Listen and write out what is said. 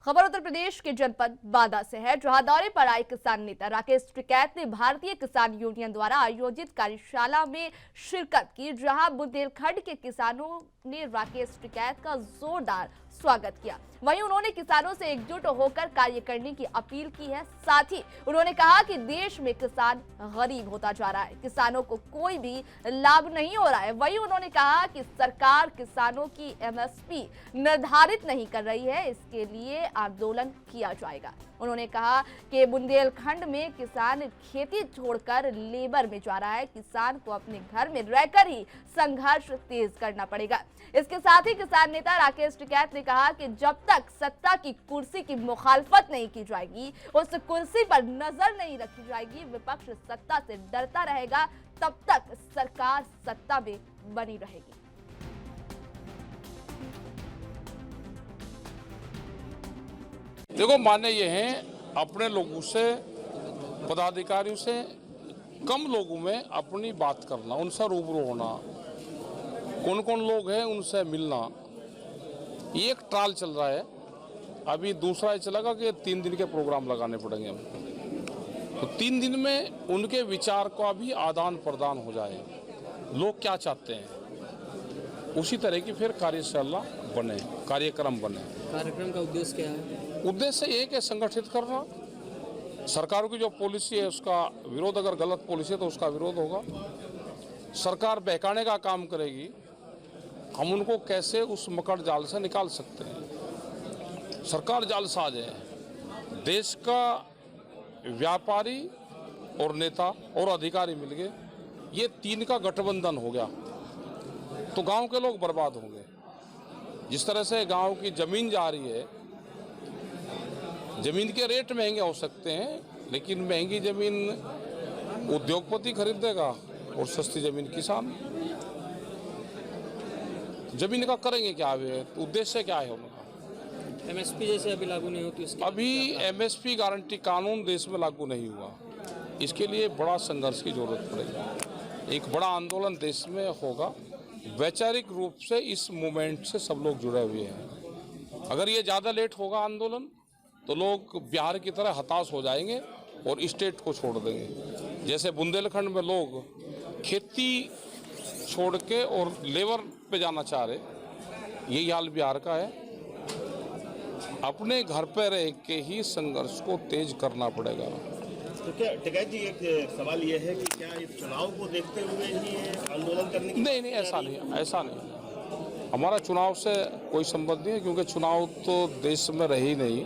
खबर उत्तर प्रदेश के जनपद बांदा से है, जहां दौरे पर आए किसान नेता राकेश टिकैत ने भारतीय किसान यूनियन द्वारा आयोजित कार्यशाला में शिरकत की, जहां बुंदेलखंड के किसानों ने राकेश टिकैत का जोरदार स्वागत किया। वहीं उन्होंने किसानों से एकजुट होकर कार्य करने की अपील की है। साथ ही उन्होंने कहा कि देश में किसान गरीब होता जा रहा है, किसानों को कोई भी लाभ नहीं हो रहा है। वहीं उन्होंने कहा कि सरकार किसानों की एमएसपी निर्धारित नहीं कर रही है, इसके लिए आंदोलन किया जाएगा। उन्होंने कहा कि बुंदेलखंड में किसान खेती छोड़कर लेबर में जा रहा है, किसान को अपने घर में रहकर ही संघर्ष तेज करना पड़ेगा। इसके साथ ही किसान नेता राकेश टिकैत ने कहा कि जब तक सत्ता की कुर्सी की मुखालफत नहीं की जाएगी, उस कुर्सी पर नजर नहीं रखी जाएगी, विपक्ष सत्ता से डरता रहेगा, तब तक सरकार सत्ता में बनी रहेगी। देखो, माने ये हैं अपने लोगों से, पदाधिकारियों से कम लोगों में अपनी बात करना, उनसे रूबरू होना, कौन कौन लोग हैं उनसे मिलना। ये एक ट्रायल चल रहा है। अभी दूसरा ये चलेगा कि 3 दिन के प्रोग्राम लगाने पड़ेंगे हम, तो 3 दिन में उनके विचार का भी आदान प्रदान हो जाए, लोग क्या चाहते हैं, उसी तरह की फिर कार्यशाला बने, कार्यक्रम बने। कार्यक्रम का उद्देश्य क्या है? उद्देश्य एक है संगठित करना, सरकार की जो पॉलिसी है उसका विरोध, अगर गलत पॉलिसी है तो उसका विरोध होगा। सरकार बहकाने का काम करेगी, हम उनको कैसे उस मकड़ जाल से निकाल सकते हैं। सरकार जालसाज है, देश का व्यापारी और नेता और अधिकारी मिल गए, ये 3 का गठबंधन हो गया तो गांव के लोग बर्बाद होंगे। जिस तरह से गांव की जमीन जा रही है, जमीन के रेट महंगे हो सकते हैं, लेकिन महंगी जमीन उद्योगपति खरीदेगा और सस्ती जमीन किसान। जमीन का करेंगे क्या? वे उद्देश्य क्या है उनका? एमएसपी जैसे अभी लागू नहीं होती इसके? अभी एमएसपी गारंटी कानून देश में लागू नहीं हुआ, इसके लिए बड़ा संघर्ष की जरूरत पड़ेगी। एक बड़ा आंदोलन देश में होगा। वैचारिक रूप से इस मूवमेंट से सब लोग जुड़े हुए हैं। अगर ये ज़्यादा लेट होगा आंदोलन तो लोग बिहार की तरह हताश हो जाएंगे और स्टेट को छोड़ देंगे। जैसे बुंदेलखंड में लोग खेती छोड़ के और लेबर पे जाना चाह रहे, यही हाल बिहार का है। अपने घर पे रह के ही संघर्ष को तेज करना पड़ेगा। तो क्या टिकैत जी, एक सवाल ये है कि क्या इस चुनाव को देखते हुए ही आंदोलन करने की? नहीं, ऐसा नहीं। हमारा चुनाव से कोई संबंध नहीं है, क्योंकि चुनाव तो देश में रहे ही नहीं।